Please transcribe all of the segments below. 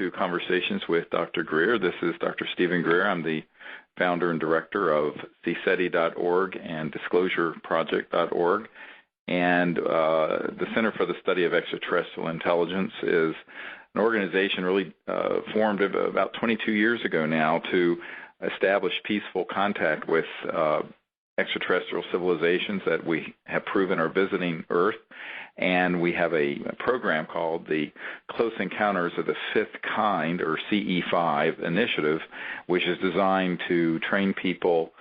to Conversations with Dr. Greer. This is Dr. Stephen Greer. I'm the founder and director of CSETI.org and DisclosureProject.org. And the Center for the Study of Extraterrestrial Intelligence is an organization really formed about 22 years ago now to establish peaceful contact with extraterrestrial civilizations that we have proven are visiting Earth. And we have a program called the Close Encounters of the Fifth Kind, or CE-5 initiative, which is designed to train people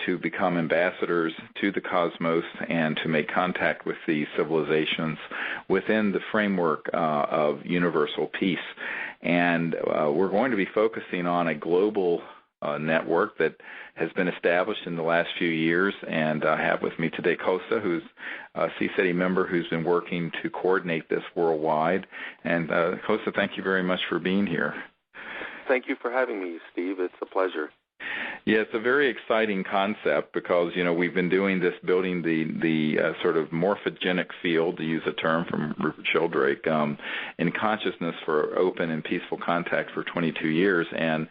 to become ambassadors to the cosmos and to make contact with these civilizations within the framework of universal peace. And we're going to be focusing on a global network that has been established in the last few years, and I have with me today Kosta, who's a CSETI member who's been working to coordinate this worldwide. And Kosta, thank you very much for being here. Thank you for having me, Steve. It's a pleasure. Yeah, it's a very exciting concept because, we've been doing this, building the sort of morphogenic field, to use a term from Rupert Sheldrake, in consciousness for open and peaceful contact for 22 years. And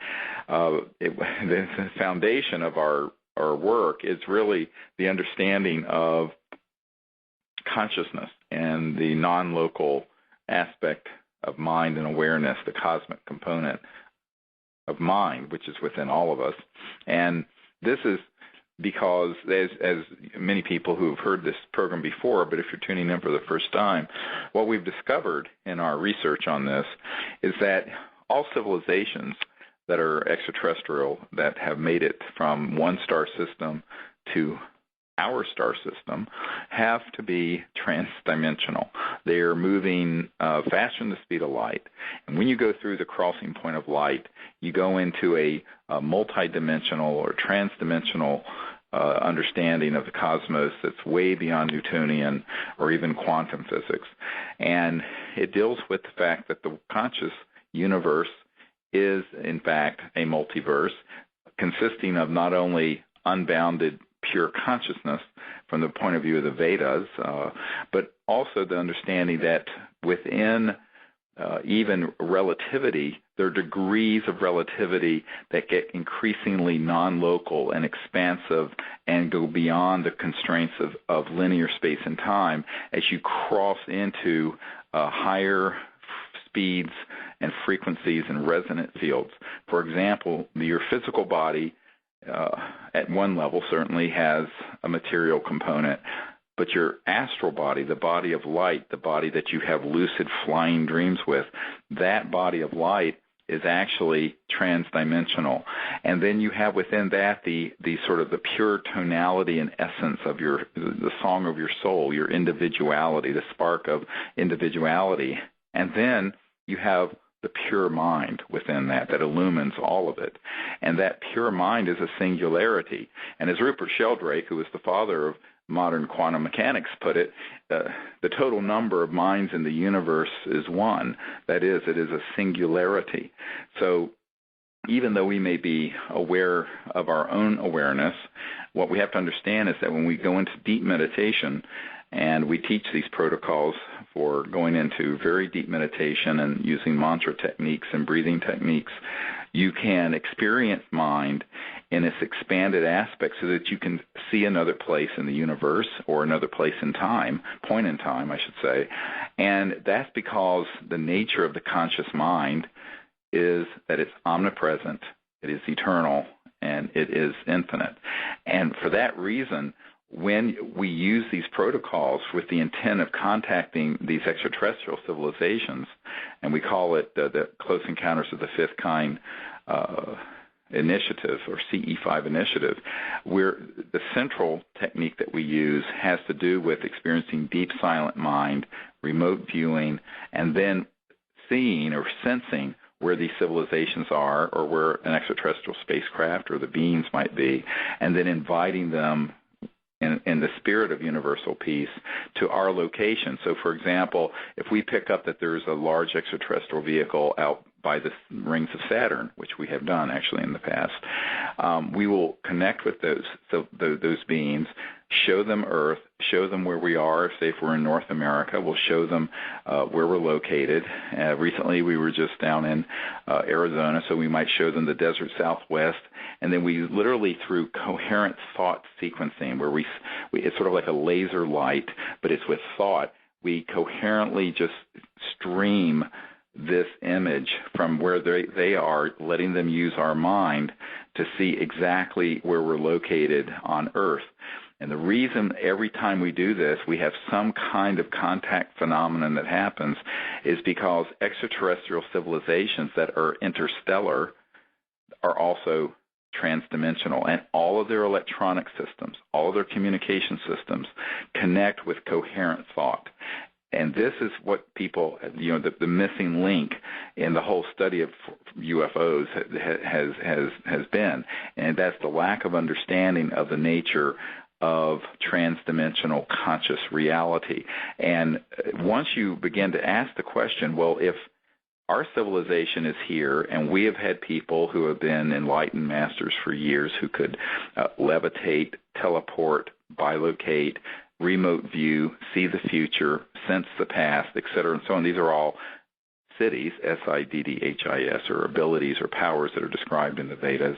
the foundation of our work is really the understanding of consciousness and the non-local aspect of mind and awareness, the cosmic component of mind, which is within all of us. And this is because, as many people who have heard this program before, but if you're tuning in for the first time, what we've discovered in our research on this is that all civilizations that are extraterrestrial, that have made it from one star system to our star system, have to be transdimensional. They are moving faster than the speed of light. And when you go through the crossing point of light, you go into a multidimensional or transdimensional understanding of the cosmos that's way beyond Newtonian or even quantum physics. And it deals with the fact that the conscious universe is, in fact, a multiverse consisting of not only unbounded pure consciousness from the point of view of the Vedas, but also the understanding that within even relativity, there are degrees of relativity that get increasingly non-local and expansive and go beyond the constraints of linear space and time as you cross into higher speeds and frequencies and resonant fields. For example, your physical body at one level certainly has a material component, but your astral body, the body of light, the body that you have lucid flying dreams with, that body of light is actually transdimensional. And then you have within that the sort of the pure tonality and essence of the song of your soul, your individuality, the spark of individuality. And then you have the pure mind within that illumines all of it. And that pure mind is a singularity. And as Rupert Sheldrake, who was the father of modern quantum mechanics, put it, the total number of minds in the universe is one. That is, it is a singularity. So even though we may be aware of our own awareness, what we have to understand is that when we go into deep meditation, and we teach these protocols for going into very deep meditation and using mantra techniques and breathing techniques, you can experience mind in its expanded aspect so that you can see another place in the universe or another place in time, point in time, I should say. And that's because the nature of the conscious mind is that it's omnipresent, it is eternal, and it is infinite. And for that reason, when we use these protocols with the intent of contacting these extraterrestrial civilizations, and we call it the Close Encounters of the Fifth Kind initiative, or CE-5 initiative, where the central technique that we use has to do with experiencing deep silent mind, remote viewing, and then seeing or sensing where these civilizations are or where an extraterrestrial spacecraft or the beings might be, and then inviting them in the spirit of universal peace to our location. So, for example, if we pick up that there's a large extraterrestrial vehicle out by the rings of Saturn, which we have done actually in the past. We will connect with those beings, show them Earth, show them where we are. Say if we're in North America, we'll show them where we're located. Recently, we were just down in Arizona, so we might show them the desert Southwest. And then we literally, through coherent thought sequencing, where we it's sort of like a laser light, but it's with thought, we coherently just stream this image from where they are, letting them use our mind to see exactly where we're located on Earth. And the reason every time we do this, we have some kind of contact phenomenon that happens is because extraterrestrial civilizations that are interstellar are also transdimensional, and all of their electronic systems, all of their communication systems connect with coherent thought. And this is what people, the missing link in the whole study of UFOs has been, and that's the lack of understanding of the nature of transdimensional conscious reality. And once you begin to ask the question, well, if our civilization is here, and we have had people who have been enlightened masters for years who could levitate, teleport, bilocate, remote view, see the future, sense the past, et cetera, and so on. These are all siddhis, S-I-D-D-H-I-S, or abilities or powers that are described in the Vedas,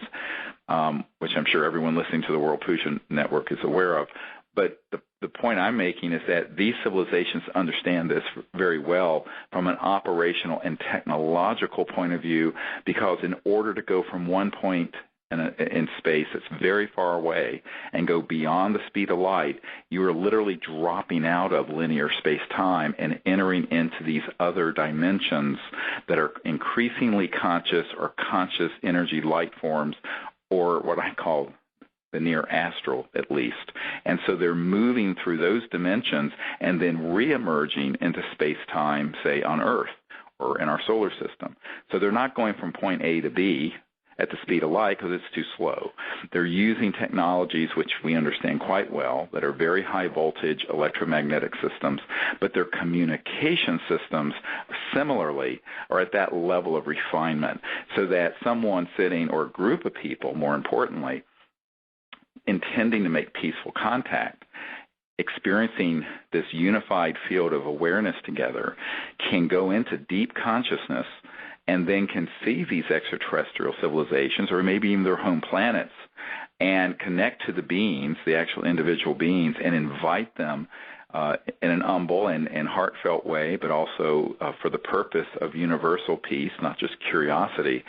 which I'm sure everyone listening to the World Puja Network is aware of. But the point I'm making is that these civilizations understand this very well from an operational and technological point of view, because in order to go from one point in space that's very far away and go beyond the speed of light, you are literally dropping out of linear space-time and entering into these other dimensions that are increasingly conscious or conscious energy light forms, or what I call the near astral, at least. And so they're moving through those dimensions and then reemerging into space-time, say, on Earth or in our solar system. So they're not going from point A to B at the speed of light because it's too slow. They're using technologies which we understand quite well that are very high voltage electromagnetic systems, but their communication systems similarly are at that level of refinement, so that someone sitting, or a group of people, more importantly, intending to make peaceful contact, experiencing this unified field of awareness together, can go into deep consciousness and then can see these extraterrestrial civilizations, or maybe even their home planets, and connect to the beings, the actual individual beings, and invite them in an humble and heartfelt way, but also for the purpose of universal peace, not just curiosity.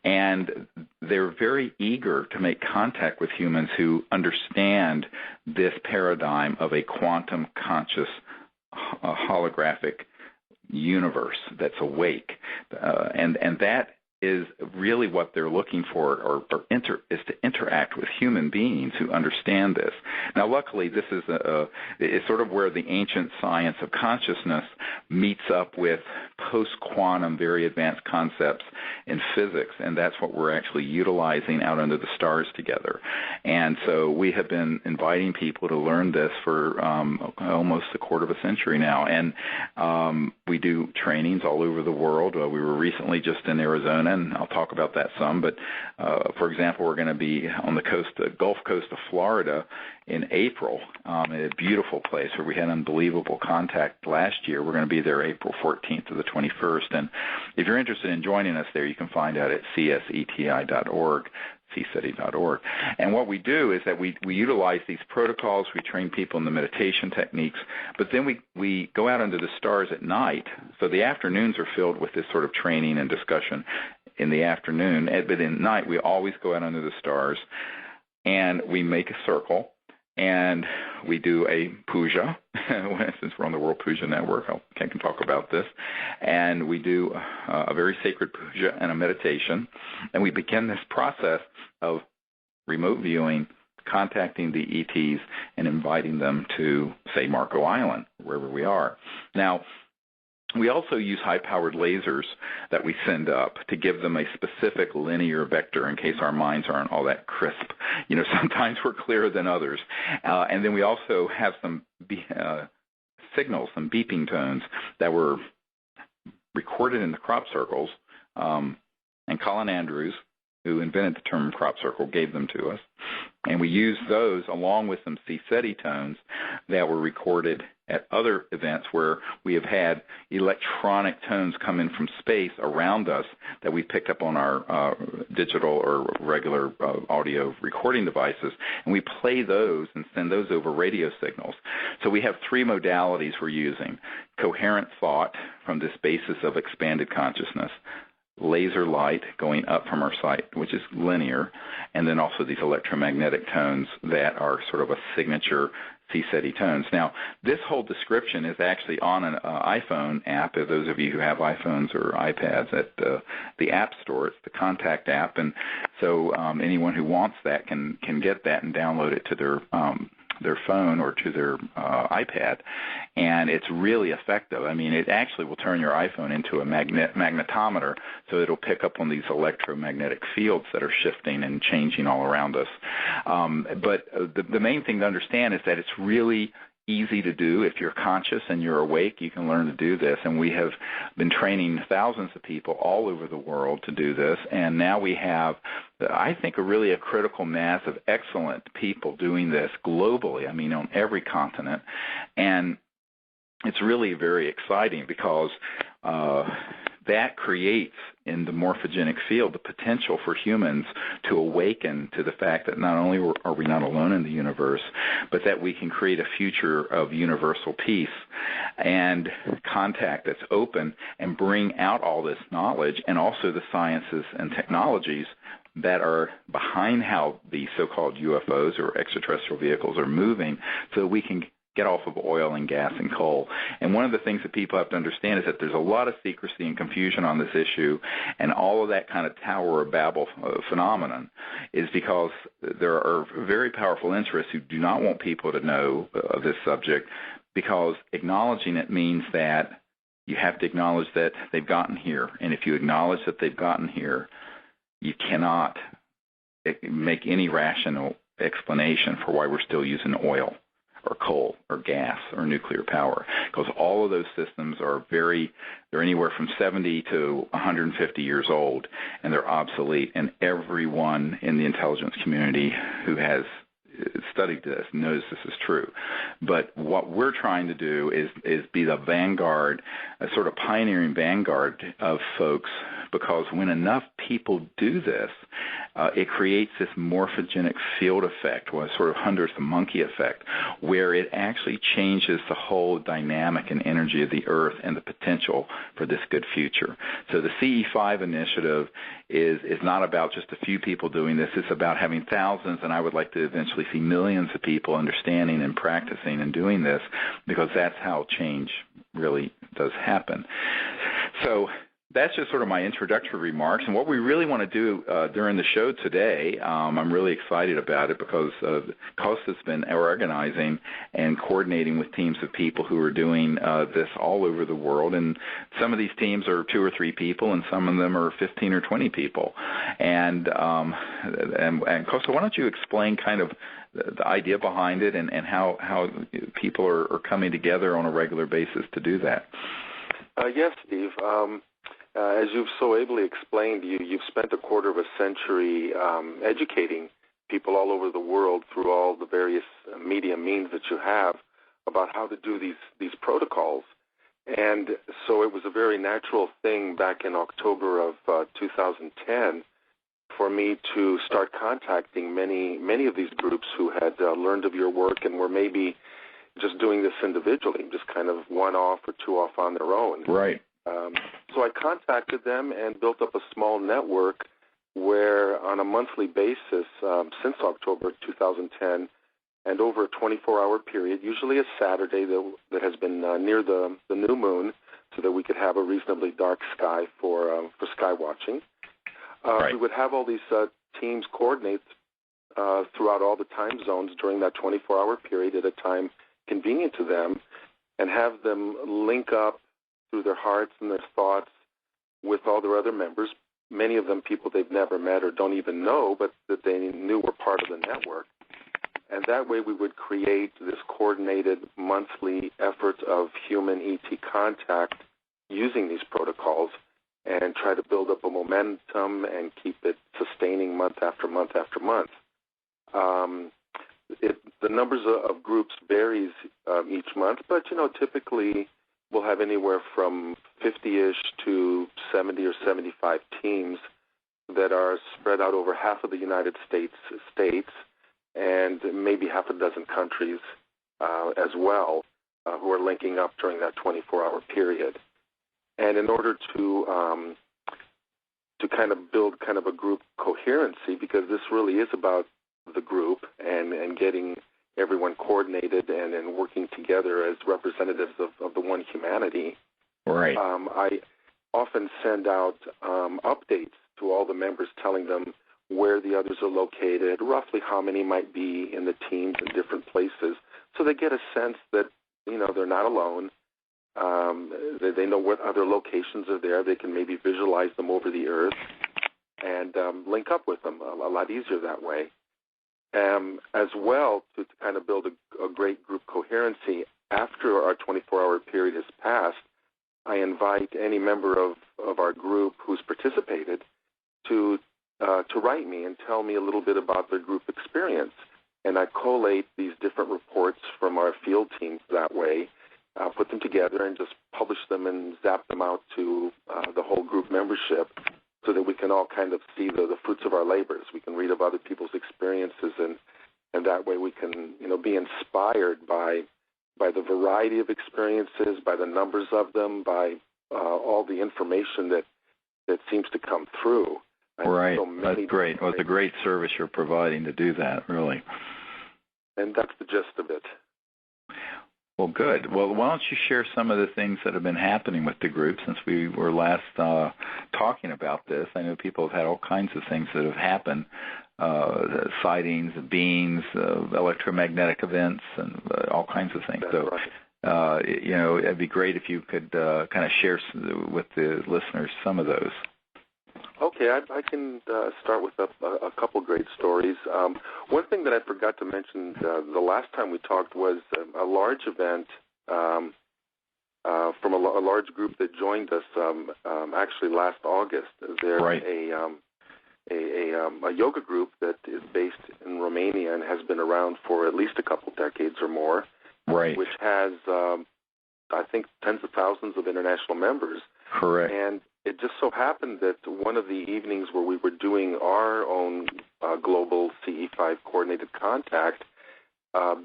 And they're very eager to make contact with humans who understand this paradigm of a quantum conscious holographic universe that's awake. And that is really what they're looking for, is to interact with human beings who understand this. Now, luckily, this is it's sort of where the ancient science of consciousness meets up with post-quantum, very advanced concepts in physics, and that's what we're actually utilizing out under the stars together. And so we have been inviting people to learn this for almost a quarter of a century now, and we do trainings all over the world. We were recently just in Arizona, and I'll talk about that some, but for example, we're going to be on the Gulf Coast of Florida in April, in a beautiful place where we had unbelievable contact last year. We're going to be there April 14th to the 21st, and if you're interested in joining us there, you can find out at cseti.org, cseti.org. And what we do is that we utilize these protocols, we train people in the meditation techniques, but then we go out under the stars at night. So the afternoons are filled with this sort of training and discussion in the afternoon, but in night we always go out under the stars and we make a circle and we do a puja, since we're on the World Puja Network, I can talk about this, and we do a very sacred puja and a meditation, and we begin this process of remote viewing, contacting the ETs, and inviting them to, say, Marco Island, wherever we are. Now, we also use high-powered lasers that we send up to give them a specific linear vector in case our minds aren't all that crisp. Sometimes we're clearer than others. And then we also have some signals, some beeping tones that were recorded in the crop circles and Colin Andrews, who invented the term crop circle, gave them to us. And we used those along with some CE-5 tones that were recorded at other events where we have had electronic tones come in from space around us that we picked up on our digital or regular audio recording devices, and we play those and send those over radio signals. So we have three modalities we're using: coherent thought from this basis of expanded consciousness, laser light going up from our sight, which is linear, and then also these electromagnetic tones that are sort of a signature CE-5 tones. Now, this whole description is actually on an iPhone app. If those of you who have iPhones or iPads at the App Store, it's the Contact app, and so anyone who wants that can get that and download it to their phone or to their iPad, and it's really effective. I mean, it actually will turn your iPhone into a magnetometer, so it'll pick up on these electromagnetic fields that are shifting and changing all around us. But the main thing to understand is that it's really easy to do. If you're conscious and you're awake, you can learn to do this. And we have been training thousands of people all over the world to do this. And now we have, I think, a critical mass of excellent people doing this globally, I mean, on every continent. And it's really very exciting because that creates in the morphogenic field the potential for humans to awaken to the fact that not only are we not alone in the universe, but that we can create a future of universal peace and contact that's open and bring out all this knowledge and also the sciences and technologies that are behind how the so-called UFOs or extraterrestrial vehicles are moving, so we can get off of oil and gas and coal. And one of the things that people have to understand is that there's a lot of secrecy and confusion on this issue, and all of that kind of Tower of Babel phenomenon is because there are very powerful interests who do not want people to know this subject, because acknowledging it means that you have to acknowledge that they've gotten here. And if you acknowledge that they've gotten here, you cannot make any rational explanation for why we're still using oil or coal or gas or nuclear power, because all of those systems are they're anywhere from 70 to 150 years old, and they're obsolete, and everyone in the intelligence community who has studied this knows this is true. But what we're trying to do is be the vanguard, a sort of pioneering vanguard of folks, because when enough people do this, it creates this morphogenic field effect, or sort of hundreds of monkey effect, where it actually changes the whole dynamic and energy of the Earth and the potential for this good future. So the CE-5 initiative is not about just a few people doing this. It's about having thousands, and I would like to eventually see millions of people understanding and practicing and doing this, because that's how change really does happen. So that's just sort of my introductory remarks. And what we really want to do during the show today, I'm really excited about it because Kosta's been organizing and coordinating with teams of people who are doing this all over the world. And some of these teams are 2 or 3 people, and some of them are 15 or 20 people. And Kosta, why don't you explain kind of the idea behind it and how people are coming together on a regular basis to do that? Yes, Steve. As you've so ably explained, you've spent a quarter of a century educating people all over the world through all the various media means that you have about how to do these protocols. And so it was a very natural thing back in October of 2010 for me to start contacting many of these groups who had learned of your work and were maybe just doing this individually, just kind of one off or two off on their own. Right. So I contacted them and built up a small network where on a monthly basis since October 2010 and over a 24-hour period, usually a Saturday that has been near the new moon so that we could have a reasonably dark sky for sky watching. Right. We would have all these teams coordinate throughout all the time zones during that 24-hour period at a time convenient to them, and have them link up through their hearts and their thoughts with all their other members, many of them people they've never met or don't even know, but that they knew were part of the network. And that way we would create this coordinated monthly effort of human ET contact using these protocols. and try to build up a momentum and keep it sustaining month after month after month. The numbers of groups varies each month, but typically we'll have anywhere from 50-ish to 70 or 75 teams that are spread out over half of the United States and maybe half a dozen countries as well, who are linking up during that 24-hour period. And in order to kind of build kind of a group coherency, because this really is about the group and getting everyone coordinated and working together as representatives of the one humanity. Right. I often send out updates to all the members telling them where the others are located, roughly how many might be in the teams in different places, so they get a sense that, they're not alone. They know what other locations are there. They can maybe visualize them over the earth and link up with them a lot easier that way. As well, to kind of build a great group coherency, after our 24-hour period has passed, I invite any member of our group who's participated to write me and tell me a little bit about their group experience. And I collate these different reports from our field teams that way, put them together and just publish them and zap them out to the whole group membership so that we can all kind of see the fruits of our labors. We can read of other people's experiences, and that way we can, be inspired by the variety of experiences, by the numbers of them, by all the information that seems to come through. Right. So that's great. Well, it's a great service you're providing to do that, really. And that's the gist of it. Well, good. Well, why don't you share some of the things that have been happening with the group since we were last talking about this? I know people have had all kinds of things that have happened, sightings, beings, electromagnetic events, and all kinds of things. That's right. It'd be great if you could kind of share with the listeners some of those. Okay, I can start with a couple great stories. One thing that I forgot to mention the last time we talked was a large event from a large group that joined us actually last August. There's right. a yoga group that is based in Romania and has been around for at least a couple decades or more, right. which has, I think, tens of thousands of international members. Correct. And it just so happened that one of the evenings where we were doing our own global CE-5 coordinated contact,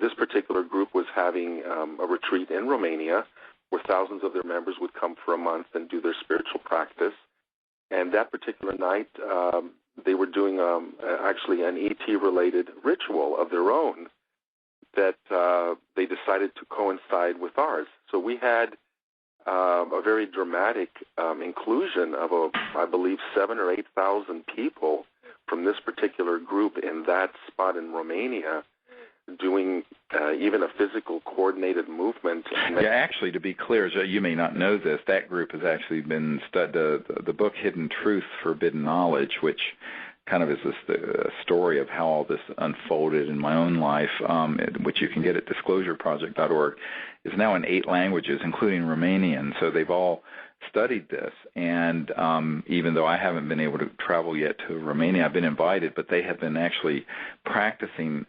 this particular group was having a retreat in Romania where thousands of their members would come for a month and do their spiritual practice. And that particular night, they were doing actually an ET-related ritual of their own that they decided to coincide with ours. So we had a very dramatic inclusion of, I believe, 7,000 or 8,000 people from this particular group in that spot in Romania doing even a physical coordinated movement. Yeah, actually, to be clear, you may not know this, that group has actually been studied, the book Hidden Truth, Forbidden Knowledge, which kind of is the story of how all this unfolded in my own life, which you can get at disclosureproject.org, is now in 8 languages, including Romanian. So they've all studied this, and even though I haven't been able to travel yet to Romania, I've been invited, but they have been actually practicing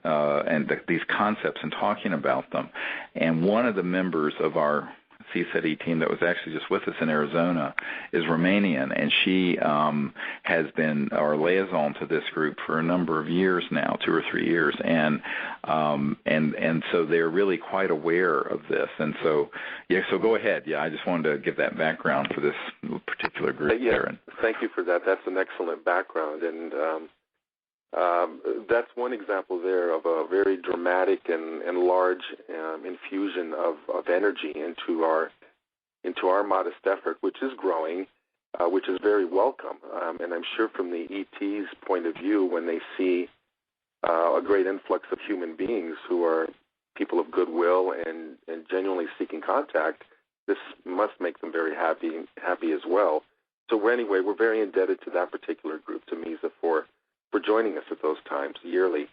these concepts and talking about them. And one of the members of our CSETI team that was actually just with us in Arizona is Romanian, and she has been our liaison to this group for a number of years now, 2 or 3 years, and so they're really quite aware of this. And so, so go ahead. Yeah, I just wanted to give that background for this particular group there. Thank you for that. That's an excellent background, and that's one example there of a very dramatic and large infusion of energy into our modest effort, which is growing, which is very welcome. And I'm sure from the ET's point of view, when they see a great influx of human beings who are people of goodwill and genuinely seeking contact, this must make them very happy as well. So we're very indebted to that particular group, to MISA, for joining us at those times yearly.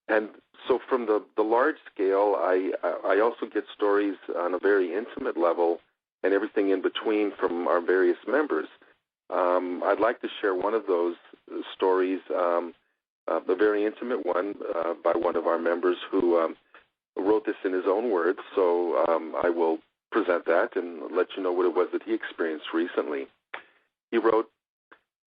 And so from the large scale, I also get stories on a very intimate level and everything in between from our various members. I'd like to share one of those stories, a very intimate one by one of our members who wrote this in his own words. So I will present that and let you know what it was that he experienced recently. He wrote,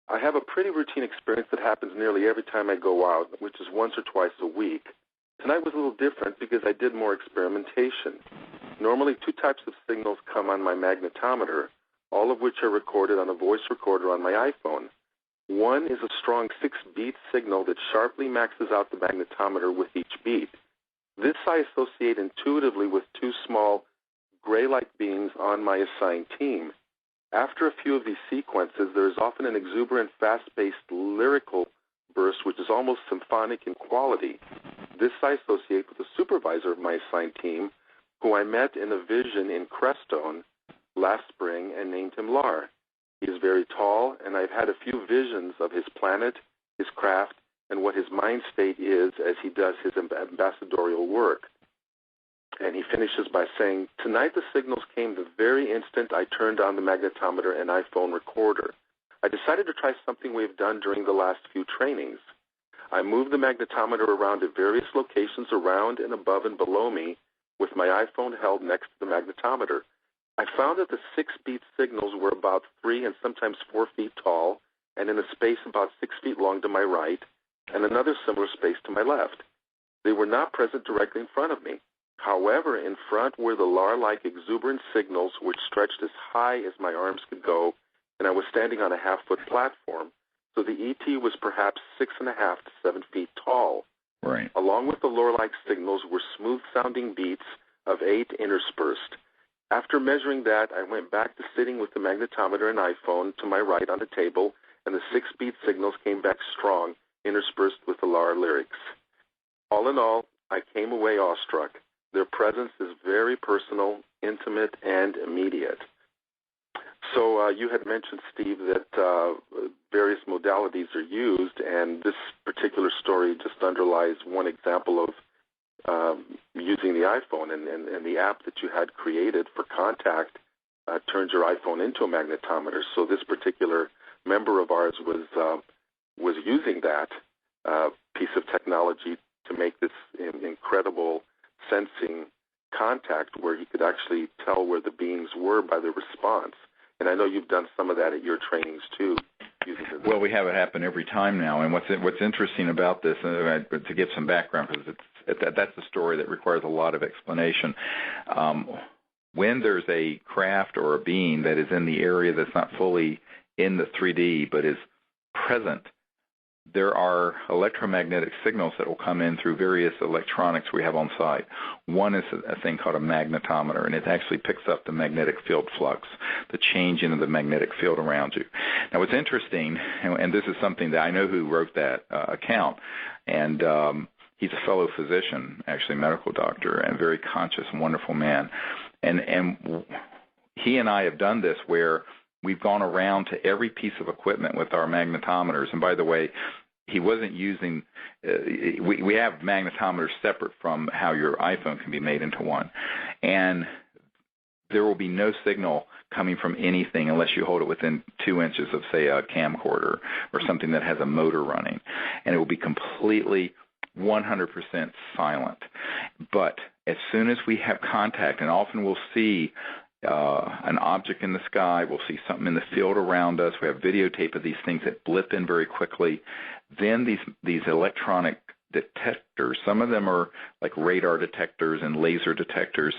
"I have a pretty routine experience that happens nearly every time I go out, which is once or twice a week. Tonight was a little different because I did more experimentation. Normally, two types of signals come on my magnetometer, all of which are recorded on a voice recorder on my iPhone. One is a strong 6-beat signal that sharply maxes out the magnetometer with each beat. This I associate intuitively with two small gray-like beings on my assigned team. After a few of these sequences, there is often an exuberant, fast-paced lyrical burst which is almost symphonic in quality. This I associate with the supervisor of my assigned team, who I met in a vision in Crestone last spring and named him Lar. He is very tall, and I've had a few visions of his planet, his craft, and what his mind state is as he does his ambassadorial work." And he finishes by saying, "Tonight the signals came the very instant I turned on the magnetometer and iPhone recorder. I decided to try something we've done during the last few trainings. I moved the magnetometer around at various locations around and above and below me with my iPhone held next to the magnetometer. I found that the 6-beat signals were about 3 and sometimes 4 feet tall and in a space about 6 feet long to my right and another similar space to my left. They were not present directly in front of me. However, in front were the Lar-like exuberant signals which stretched as high as my arms could go, and I was standing on a half-foot platform, so the ET was perhaps 6.5 to 7 feet tall. Right. Along with the Lar-like signals were smooth-sounding beats of 8 interspersed. After measuring that, I went back to sitting with the magnetometer and iPhone to my right on the table, and the 6-beat signals came back strong, interspersed with the Lar lyrics. All in all, I came away awestruck. Their presence is very personal, intimate, and immediate." So you had mentioned, Steve, that various modalities are used, and this particular story just underlies one example of using the iPhone, and the app that you had created for contact turns your iPhone into a magnetometer. So this particular member of ours was using that piece of technology to make this incredible sensing contact where he could actually tell where the beings were by the response. And I know you've done some of that at your trainings too. Well, we have it happen every time now. And what's interesting about this, to give some background, because that's a story that requires a lot of explanation. When there's a craft or a being that is in the area that's not fully in the 3D but is present, there are electromagnetic signals that will come in through various electronics we have on site. One is a thing called a magnetometer, and it actually picks up the magnetic field flux, the change in the magnetic field around you. Now, what's interesting, and this is something that I know who wrote that account, and he's a fellow physician, actually medical doctor, and a very conscious and wonderful man. And he and I have done this where we've gone around to every piece of equipment with our magnetometers. And by the way, he wasn't using, we have magnetometers separate from how your iPhone can be made into one. And there will be no signal coming from anything unless you hold it within 2 inches of, say, a camcorder or something that has a motor running. And it will be completely 100% silent. But as soon as we have contact, and often we'll see an object in the sky, we'll see something in the field around us, we have videotape of these things that blip in very quickly, then these electronic detectors, some of them are like radar detectors and laser detectors,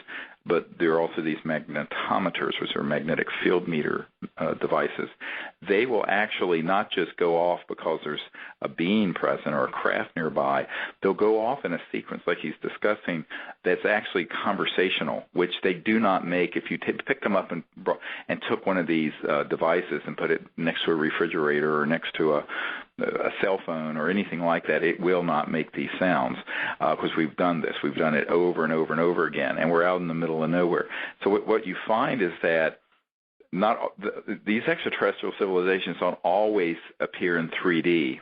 but there are also these magnetometers, which are magnetic field meter devices. They will actually not just go off because there's a being present or a craft nearby. They'll go off in a sequence, like he's discussing, that's actually conversational, which they do not make. If you picked them up and took one of these devices and put it next to a refrigerator or next to a cell phone or anything like that, it will not make these sounds because we've done this. We've done it over and over and over again, and we're out in the middle of nowhere. So what you find is that these extraterrestrial civilizations don't always appear in 3D.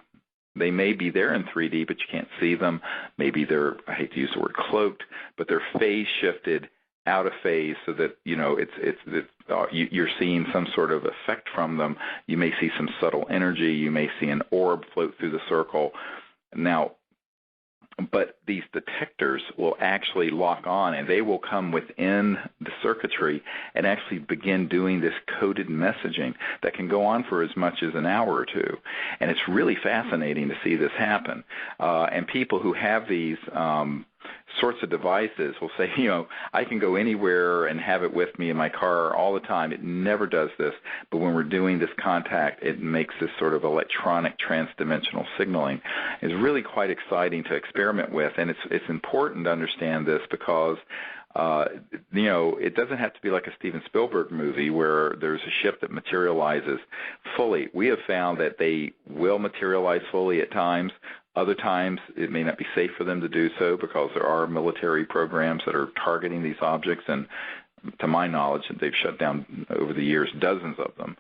They may be there in 3D, but you can't see them. Maybe they're, I hate to use the word cloaked, but they're phase shifted out of phase so that, you're seeing some sort of effect from them. You may see some subtle energy. You may see an orb float through the circle. Now, but these detectors will actually lock on, and they will come within the circuitry and actually begin doing this coded messaging that can go on for as much as an hour or two. And it's really fascinating to see this happen. And people who have these sorts of devices will say, I can go anywhere and have it with me in my car all the time. It never does this, but when we're doing this contact, it makes this sort of electronic transdimensional signaling. It's really quite exciting to experiment with, and it's important to understand this because it doesn't have to be like a Steven Spielberg movie where there's a ship that materializes fully. We have found that they will materialize fully at times. Other times, it may not be safe for them to do so because there are military programs that are targeting these objects, and to my knowledge, they've shut down over the years dozens of them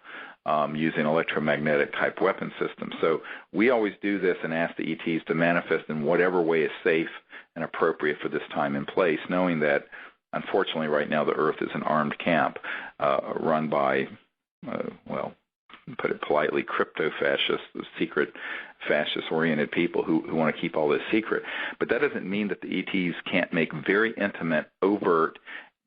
using electromagnetic type weapon systems. So we always do this and ask the ETs to manifest in whatever way is safe and appropriate for this time and place, knowing that, unfortunately, right now the Earth is an armed camp run by, put it politely, crypto-fascists, secret fascist-oriented people who want to keep all this secret. But that doesn't mean that the ETs can't make very intimate, overt,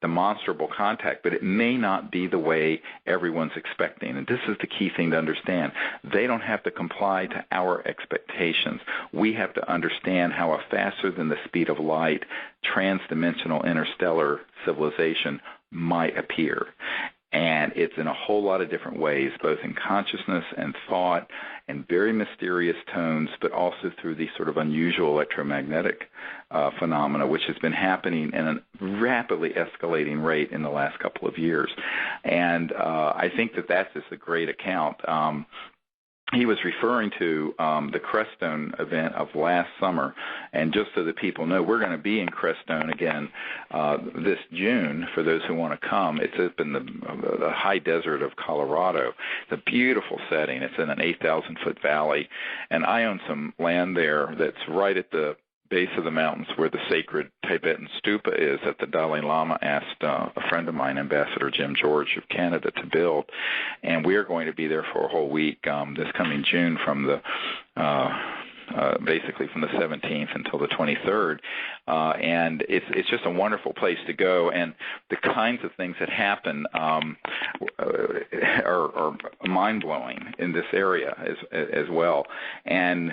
demonstrable contact, but it may not be the way everyone's expecting. And this is the key thing to understand. They don't have to comply to our expectations. We have to understand how a faster than the speed of light, transdimensional interstellar civilization might appear. And it's in a whole lot of different ways, both in consciousness and thought and very mysterious tones, but also through these sort of unusual electromagnetic phenomena, which has been happening in a rapidly escalating rate in the last couple of years. And I think that that's just a great account. He was referring to the Crestone event of last summer. And just so that people know, we're going to be in Crestone again this June for those who want to come. It's up in the high desert of Colorado. It's a beautiful setting. It's in an 8,000-foot valley. And I own some land there that's right at the base of the mountains where the sacred Tibetan stupa is that the Dalai Lama asked a friend of mine, Ambassador Jim George of Canada, to build. And we are going to be there for a whole week this coming June from the basically from the 17th until the 23rd. And it's just a wonderful place to go. And the kinds of things that happen are mind-blowing in this area as well. And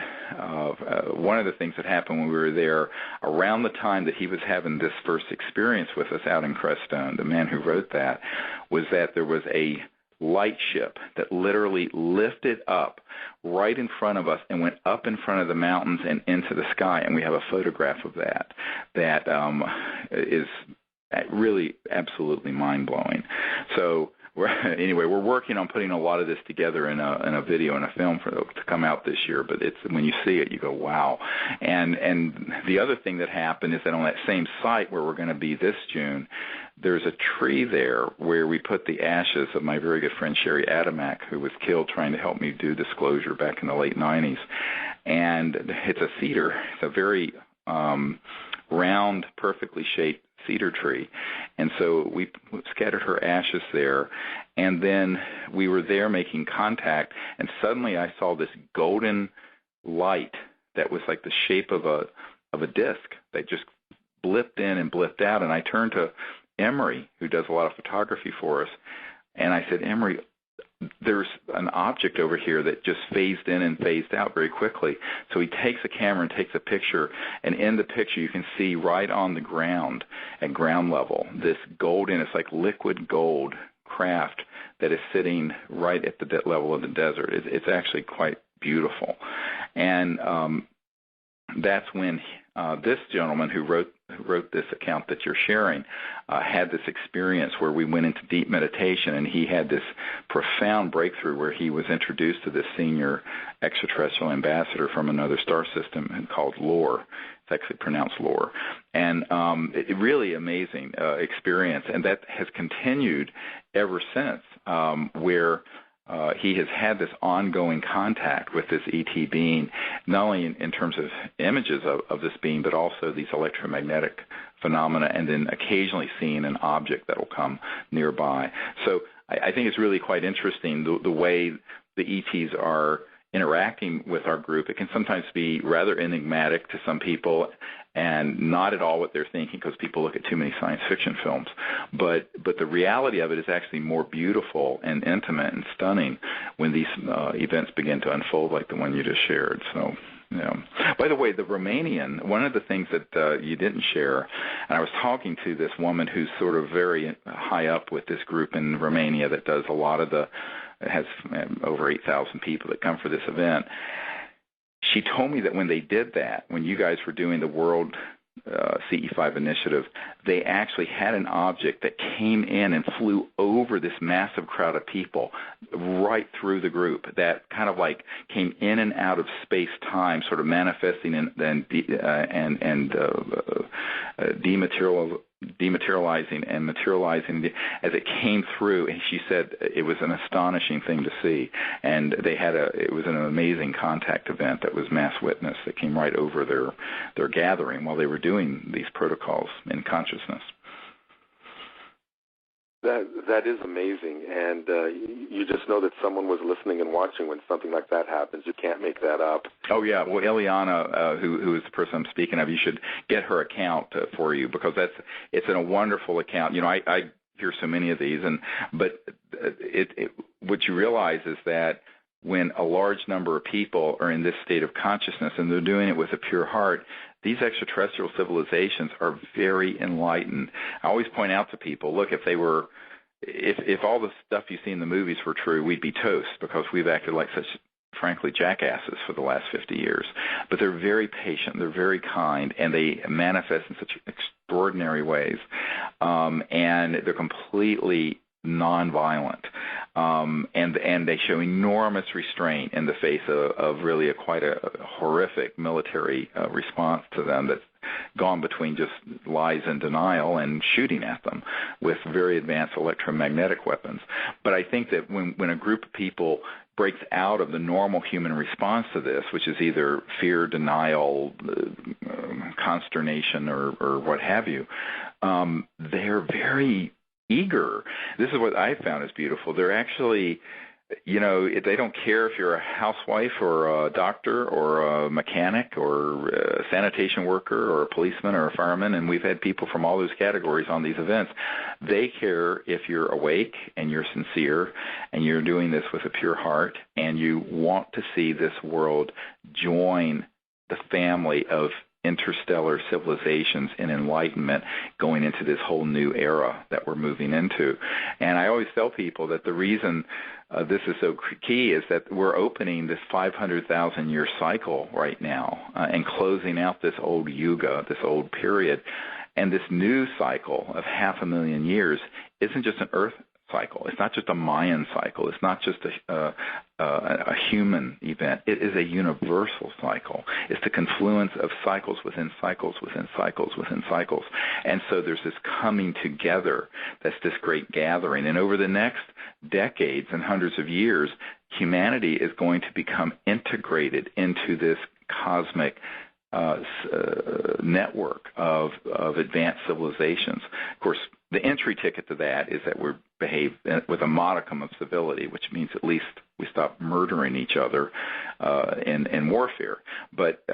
one of the things that happened when we were there, around the time that he was having this first experience with us out in Crestone, the man who wrote that, was that there was a light ship that literally lifted up right in front of us and went up in front of the mountains and into the sky, and we have a photograph of that is really absolutely mind-blowing. So we're working on putting a lot of this together in a video and a film to come out this year, but it's when you see it, you go, wow. And the other thing that happened is that on that same site where we're going to be this June, there's a tree there where we put the ashes of my very good friend Sherry Adamak, who was killed trying to help me do disclosure back in the late 90s. And it's a cedar. It's a very round, perfectly shaped cedar tree. And so we scattered her ashes there, and then we were there making contact, and suddenly I saw this golden light that was like the shape of a disc that just blipped in and blipped out. And I turned to Emery, who does a lot of photography for us, and I said, Emery, there's an object over here that just phased in and phased out very quickly. So he takes a camera and takes a picture, and in the picture you can see right on the ground, at ground level, this golden, it's like liquid gold craft that is sitting right at the level of the desert. It's actually quite beautiful. And that's when this gentleman who wrote this account that you're sharing had this experience where we went into deep meditation, and he had this profound breakthrough where he was introduced to this senior extraterrestrial ambassador from another star system called Lore. It's actually pronounced Lore. And it really amazing experience, and that has continued ever since, where he has had this ongoing contact with this ET being not only in terms of images of this being, but also these electromagnetic phenomena, and then occasionally seeing an object that will come nearby. So I think it's really quite interesting the way the ETs are interacting with our group. It can sometimes be rather enigmatic to some people and not at all what they're thinking, because people look at too many science fiction films. But the reality of it is actually more beautiful and intimate and stunning when these events begin to unfold like the one you just shared. So, yeah. By the way, the Romanian, one of the things that you didn't share, and I was talking to this woman who's sort of very high up with this group in Romania that does a lot of it has over 8,000 people that come for this event. She told me that when they did that, when you guys were doing the World CE-5 initiative, they actually had an object that came in and flew over this massive crowd of people right through the group that kind of like came in and out of space-time, sort of manifesting and dematerializing and materializing as it came through. And she said it was an astonishing thing to see. And it was an amazing contact event that was mass witness that came right over their gathering while they were doing these protocols in consciousness. That is amazing, and you just know that someone was listening and watching when something like that happens. You can't make that up. Oh, yeah. Well, Eliana, who is the person I'm speaking of, you should get her account for you, because it's a wonderful account. You know, I hear so many of these, but what you realize is that when a large number of people are in this state of consciousness and they're doing it with a pure heart, these extraterrestrial civilizations are very enlightened. I always point out to people, look, if all the stuff you see in the movies were true, we'd be toast, because we've acted like such, frankly, jackasses for the last 50 years. But they're very patient, they're very kind, and they manifest in such extraordinary ways. And they're completely nonviolent, and they show enormous restraint in the face of really quite a horrific military response to them that's gone between just lies and denial and shooting at them with very advanced electromagnetic weapons. But I think that when a group of people breaks out of the normal human response to this, which is either fear, denial, consternation, or what have you, they're very eager. This is what I found is beautiful. They're actually, they don't care if you're a housewife or a doctor or a mechanic or a sanitation worker or a policeman or a fireman, and we've had people from all those categories on these events. They care if you're awake and you're sincere and you're doing this with a pure heart and you want to see this world join the family of interstellar civilizations and enlightenment going into this whole new era that we're moving into. And I always tell people that the reason this is so key is that we're opening this 500,000-year cycle right now and closing out this old yuga, this old period. And this new cycle of 500,000 years isn't just an Earth cycle. It's not just a Mayan cycle. It's not just a human event. It is a universal cycle. It's the confluence of cycles within cycles within cycles within cycles. And so there's this coming together that's this great gathering. And over the next decades and hundreds of years, humanity is going to become integrated into this cosmic network of advanced civilizations. Of course, the entry ticket to that is that we behave with a modicum of civility, which means at least we stop murdering each other in warfare. But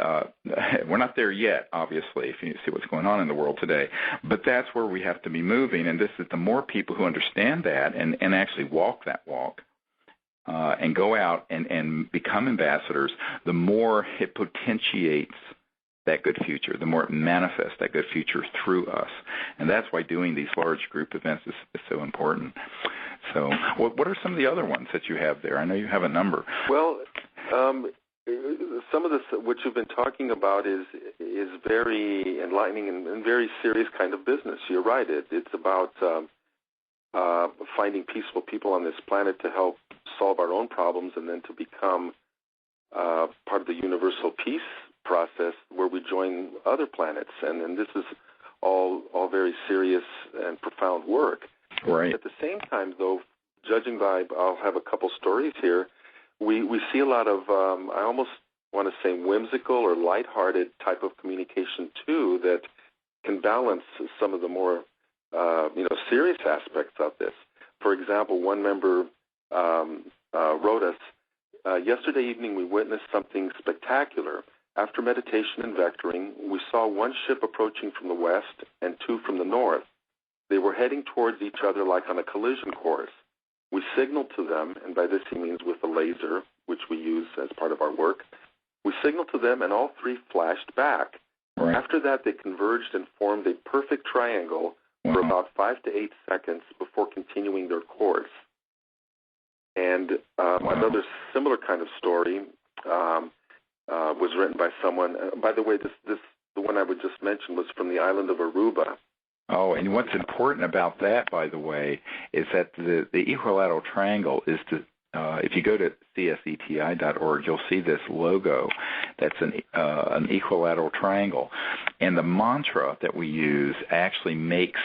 we're not there yet, obviously, if you see what's going on in the world today. But that's where we have to be moving, and this is the more people who understand that and actually walk that walk, and go out and become ambassadors, the more it potentiates that good future, the more it manifests that good future through us. And that's why doing these large group events is so important. So what are some of the other ones that you have there? I know you have a number. Well, some of this, what you've been talking about is very enlightening and very serious kind of business. You're right. It's about finding peaceful people on this planet to help solve our own problems and then to become part of the universal peace process where we join other planets. And this is all very serious and profound work. Right. At the same time, though, judging by, I'll have a couple stories here, we see a lot of, I almost want to say, whimsical or lighthearted type of communication too that can balance some of the more serious aspects of this. For example, one member wrote us, yesterday evening we witnessed something spectacular. After meditation and vectoring, we saw one ship approaching from the west and two from the north. They were heading towards each other like on a collision course. We signaled to them, and by this he means with a laser, which we use as part of our work. We signaled to them, and all three flashed back. Right. After that, they converged and formed a perfect triangle for about 5 to 8 seconds before continuing their course. And another similar kind of story was written by someone. By the way, the one I would just mention was from the island of Aruba. Oh, and what's important about that, by the way, is that the equilateral triangle is if you go to cseti.org, you'll see this logo that's an equilateral triangle. And the mantra that we use actually makes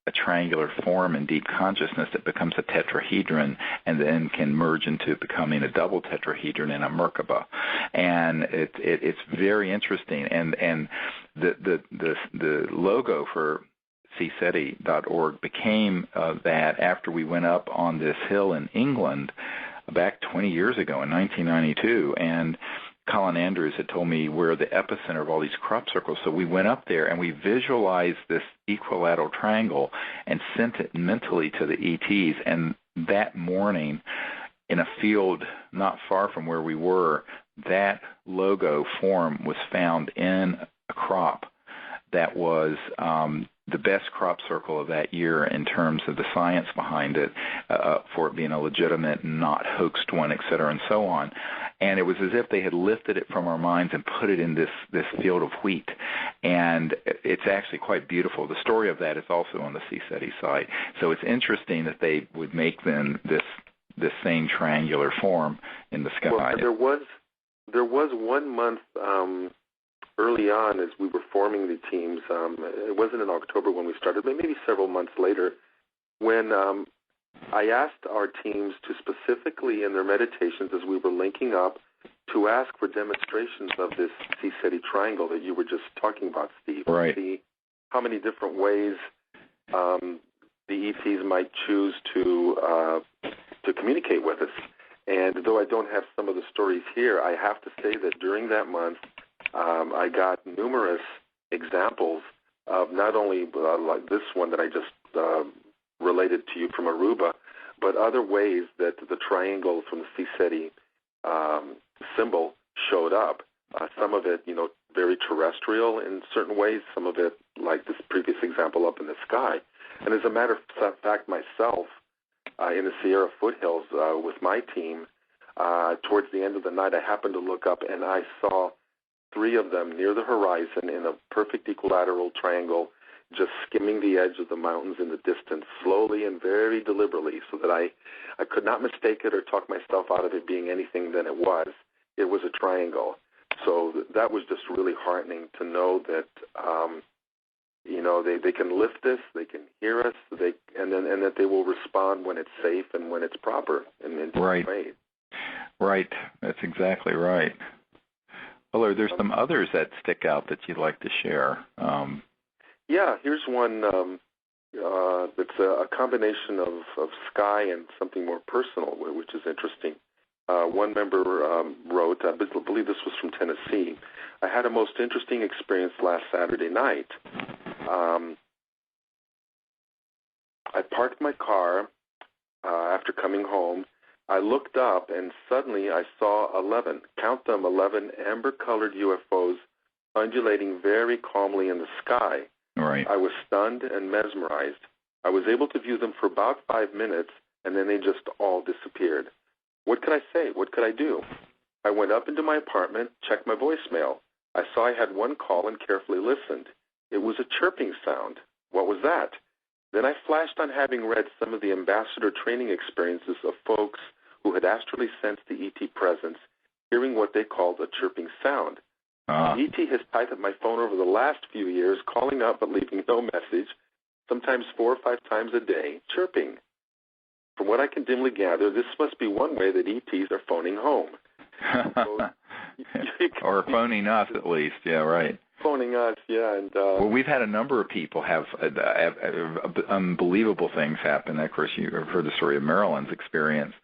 a triangular form in deep consciousness that becomes a tetrahedron and then can merge into becoming a double tetrahedron in a Merkaba. And it's very interesting. And the logo for CSETI.org became that after we went up on this hill in England back 20 years ago in 1992, and Colin Andrews had told me we're the epicenter of all these crop circles. So we went up there and we visualized this equilateral triangle and sent it mentally to the ETs. And that morning, in a field not far from where we were, that logo form was found in a crop that was the best crop circle of that year in terms of the science behind it, for it being a legitimate, not hoaxed one, et cetera, and so on. And it was as if they had lifted it from our minds and put it in this field of wheat. And it's actually quite beautiful. The story of that is also on the CSETI site. So it's interesting that they would make then this same triangular form in the sky. Well, there was 1 month early on as we were forming the teams. It wasn't in October when we started, but maybe several months later, when I asked our teams to specifically in their meditations as we were linking up to ask for demonstrations of this CSETI triangle that you were just talking about, Steve. Right. See how many different ways the ETs might choose to communicate with us. And though I don't have some of the stories here, I have to say that during that month, I got numerous examples of not only like this one that I just related to you from Aruba, but other ways that the triangle from the CSETI symbol showed up. Some of it, very terrestrial in certain ways, some of it, like this previous example, up in the sky. And as a matter of fact, myself, in the Sierra foothills with my team, towards the end of the night, I happened to look up and I saw 3 of them near the horizon in a perfect equilateral triangle, just skimming the edge of the mountains in the distance, slowly and very deliberately, so that I could not mistake it or talk myself out of it being anything than it was. It was a triangle. So that was just really heartening to know that, they can lift us, they can hear us, and that they will respond when it's safe and when it's proper. And right. Right. That's exactly right. Well, there's some others that stick out that you'd like to share. Yeah, here's one that's a combination of sky and something more personal, which is interesting. One member wrote, I believe this was from Tennessee, I had a most interesting experience last Saturday night. I parked my car after coming home. I looked up, and suddenly I saw 11, count them, 11 amber-colored UFOs undulating very calmly in the sky. Right. I was stunned and mesmerized. I was able to view them for about 5 minutes, and then they just all disappeared. What could I say? What could I do? I went up into my apartment, checked my voicemail. I saw I had one call and carefully listened. It was a chirping sound. What was that? Then I flashed on having read some of the ambassador training experiences of folks who had astrally sensed the ET presence, hearing what they called a chirping sound. The ET has typed at my phone over the last few years, calling up but leaving no message, sometimes 4 or 5 times a day, chirping. From what I can dimly gather, this must be one way that ETs are phoning home. or phoning us at least. Yeah, right. Phoning us, yeah. And well, we've had a number of people have unbelievable things happen. Of course, you've heard the story of Marilyn's experience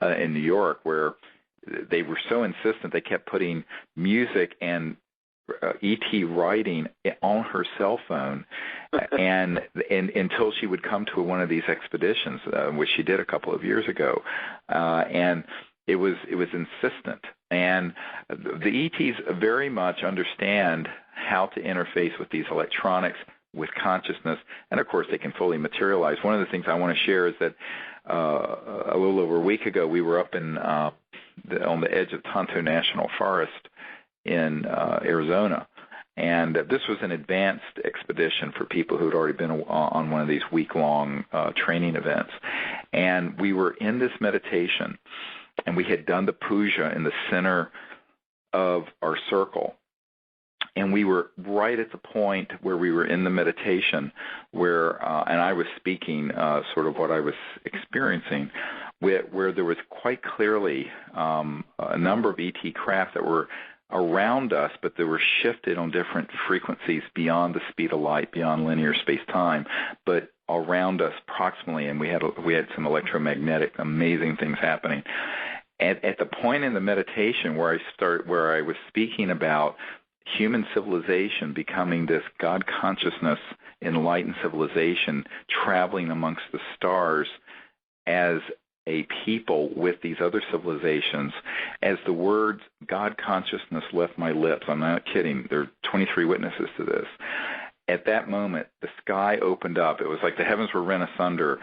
in New York, where they were so insistent they kept putting music and E.T. writing on her cell phone, and until she would come to one of these expeditions, which she did a couple of years ago, and it was insistent. And the ETs very much understand how to interface with these electronics, with consciousness, and of course they can fully materialize. One of the things I want to share is that a little over a week ago we were up on the edge of Tonto National Forest in Arizona, and this was an advanced expedition for people who had already been on one of these week-long training events. And we were in this meditation, and we had done the puja in the center of our circle. And we were right at the point where we were in the meditation where, and I was speaking sort of what I was experiencing, where there was quite clearly a number of ET craft that were around us, but they were shifted on different frequencies beyond the speed of light, beyond linear space-time, but around us proximally, and we had some electromagnetic, amazing things happening. At the point in the meditation where I was speaking about human civilization becoming this God consciousness, enlightened civilization, traveling amongst the stars as a people with these other civilizations, as the words God consciousness left my lips, I'm not kidding, there are 23 witnesses to this. At that moment, the sky opened up. It was like the heavens were rent asunder,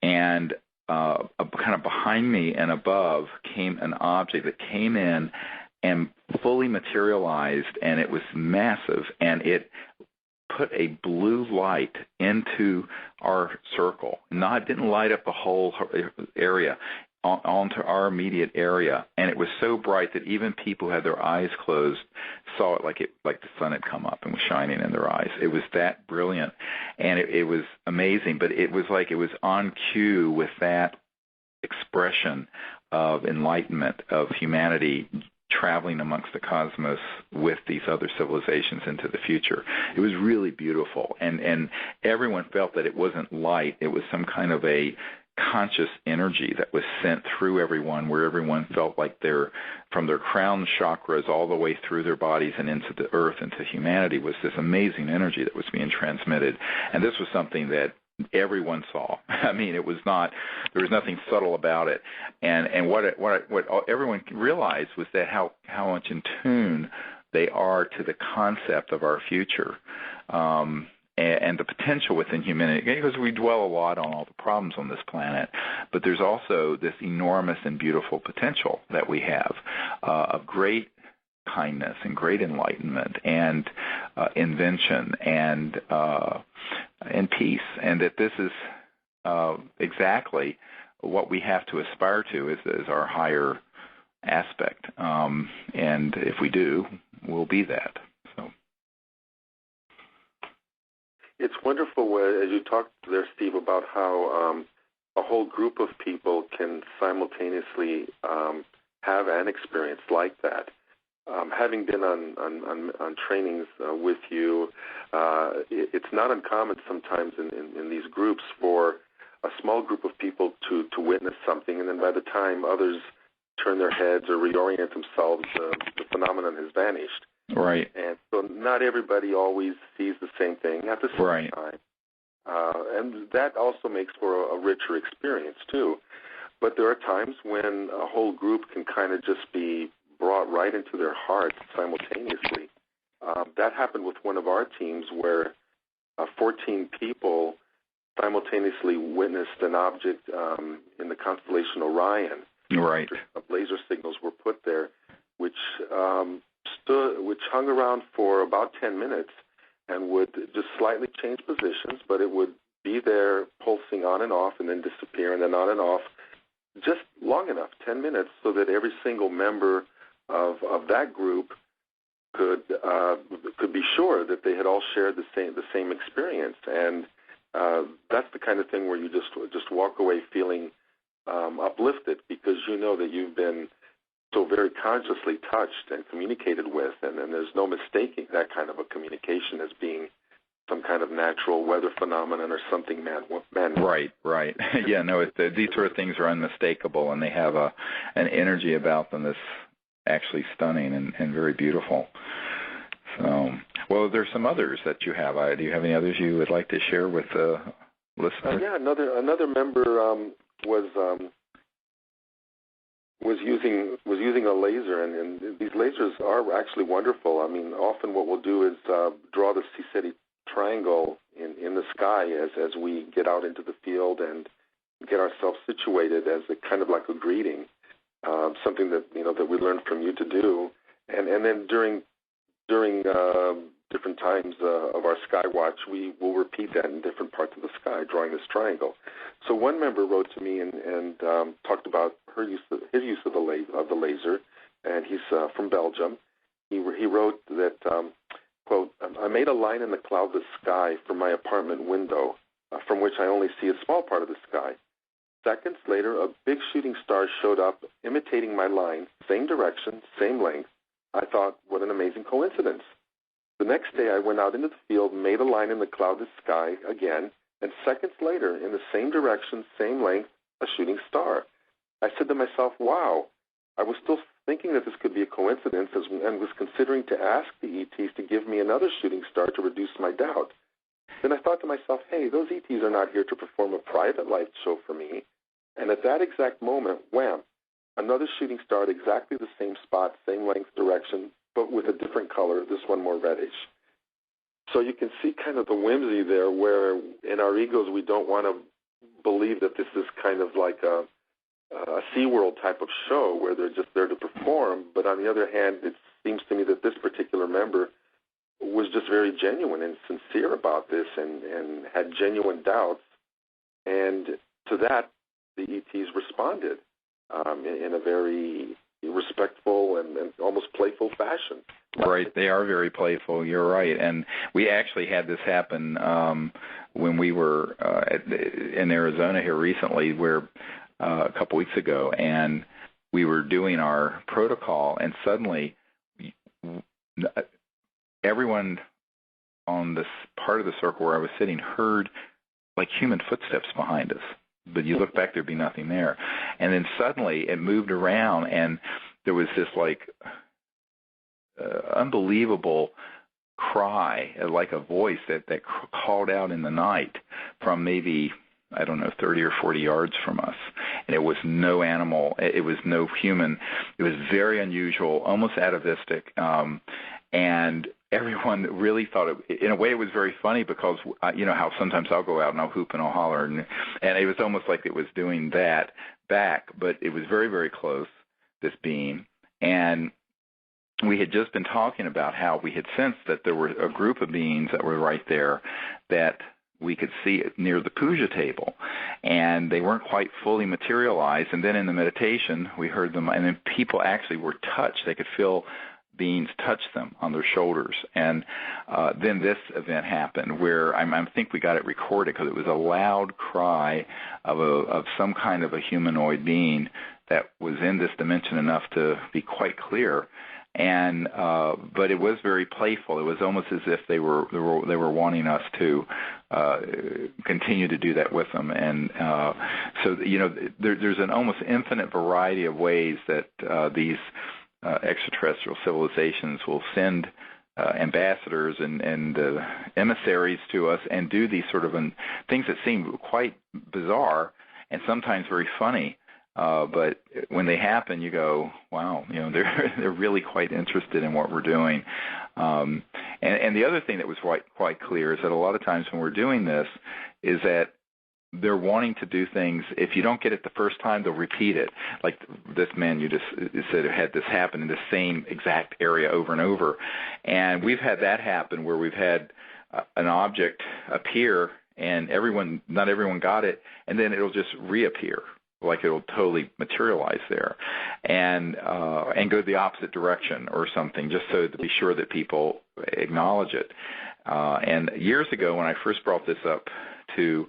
and kind of behind me and above came an object that came in and fully materialized, and it was massive, and it put a blue light into our circle. It didn't light up the whole area, onto our immediate area, and it was so bright that even people who had their eyes closed saw it like the sun had come up and was shining in their eyes. It was that brilliant, and it was amazing, but it was like it was on cue with that expression of enlightenment of humanity traveling amongst the cosmos with these other civilizations into the future. It was really beautiful, and everyone felt that it wasn't light, it was some kind of a conscious energy that was sent through everyone, where everyone felt like from their crown chakras all the way through their bodies and into the earth, into humanity, was this amazing energy that was being transmitted. And this was something that everyone saw. I mean, there was nothing subtle about it. And what everyone realized was that how much in tune they are to the concept of our future. And the potential within humanity, because we dwell a lot on all the problems on this planet, but there's also this enormous and beautiful potential that we have of great kindness and great enlightenment and invention and peace, and that this is exactly what we have to aspire to is our higher aspect, and if we do, we'll be that. It's wonderful, as you talked there, Steve, about how a whole group of people can simultaneously have an experience like that. Having been on trainings with you, it's not uncommon sometimes in these groups for a small group of people to witness something, and then by the time others turn their heads or reorient themselves, the phenomenon has vanished. Right. And so not everybody always sees the same thing at the same time. And that also makes for a richer experience, too. But there are times when a whole group can kind of just be brought right into their hearts simultaneously. That happened with one of our teams where 14 people simultaneously witnessed an object in the constellation Orion. Right. Laser signals were put there, which hung around for about 10 minutes and would just slightly change positions, but it would be there pulsing on and off and then disappear and then on and off, just long enough, 10 minutes, so that every single member of that group could be sure that they had all shared the same experience. And that's the kind of thing where you just walk away feeling uplifted, because you know that you've been so very consciously touched and communicated with, and there's no mistaking that kind of a communication as being some kind of natural weather phenomenon or something man-made. Right. Yeah, no, these sort of things are unmistakable, and they have an energy about them that's actually stunning and very beautiful. So, well, there's some others that you have. Do you have any others you would like to share with listeners? Yeah, another member was using a laser, and these lasers are actually wonderful. I mean, often what we'll do is draw the CE-5 triangle in the sky as we get out into the field and get ourselves situated as a kind of like a greeting, something that that we learned from you to do, and then during different times of our sky watch, we will repeat that in different parts of the sky, drawing this triangle. So one member wrote to me and talked about his use of the laser, and he's from Belgium. He wrote that, quote, "I made a line in the cloudless sky from my apartment window, from which I only see a small part of the sky. Seconds later, a big shooting star showed up, imitating my line, same direction, same length. I thought, what an amazing coincidence. The next day, I went out into the field, made a line in the cloudless sky again, and seconds later, in the same direction, same length, a shooting star. I said to myself, wow. I was still thinking that this could be a coincidence and was considering to ask the ETs to give me another shooting star to reduce my doubt. Then I thought to myself, hey, those ETs are not here to perform a private light show for me. And at that exact moment, wham, another shooting star at exactly the same spot, same length, direction, but with a different color, this one more reddish." So you can see kind of the whimsy there, where in our egos we don't want to believe that this is kind of like a SeaWorld type of show where they're just there to perform. But on the other hand, it seems to me that this particular member was just very genuine and sincere about this and had genuine doubts. And to that, the ETs responded in a very respectful and almost playful fashion. Right, they are very playful. You're right, and we actually had this happen when we were in Arizona here recently, where a couple weeks ago, and we were doing our protocol, and suddenly everyone on this part of the circle where I was sitting heard like human footsteps behind us. But you look back, there'd be nothing there. And then suddenly it moved around, and there was this like unbelievable cry, like a voice that called out in the night from maybe, I don't know, 30 or 40 yards from us. And it was no animal. It was no human. It was very unusual, almost atavistic. And everyone really thought it, in a way it was very funny because, how sometimes I'll go out and I'll hoop and I'll holler. And it was almost like it was doing that back, but it was very, very close, this being. And we had just been talking about how we had sensed that there were a group of beings that were right there that we could see near the puja table, and they weren't quite fully materialized. And then in the meditation, we heard them, and then people actually were touched. They could feel beings touch them on their shoulders. And then this event happened where I think we got it recorded because it was a loud cry of some kind of a humanoid being that was in this dimension enough to be quite clear. And but it was very playful. It was almost as if they were wanting us to continue to do that with them. And so there's an almost infinite variety of ways that these extraterrestrial civilizations will send ambassadors and emissaries to us and do these sort of things that seem quite bizarre and sometimes very funny. But when they happen, you go, wow, they're really quite interested in what we're doing. And the other thing that was quite clear is that a lot of times when we're doing this is that they're wanting to do things. If you don't get it the first time, they'll repeat it. Like this man you just said had this happen in the same exact area over and over. And we've had that happen where we've had an object appear and not everyone got it, and then it'll just reappear. Like it'll totally materialize there, and go the opposite direction or something, just so to be sure that people acknowledge it. And years ago, when I first brought this up to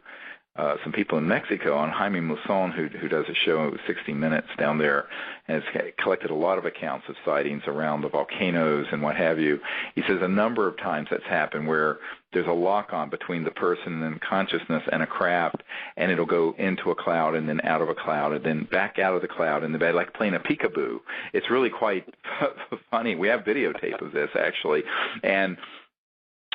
some people in Mexico on Jaime Musson, who does a show 60 Minutes down there, and has collected a lot of accounts of sightings around the volcanoes and what have you. He says a number of times that's happened where there's a lock-on between the person and consciousness and a craft, and it'll go into a cloud and then out of a cloud and then back out of the cloud, and they're like playing a peekaboo. It's really quite funny. We have videotape of this, actually, and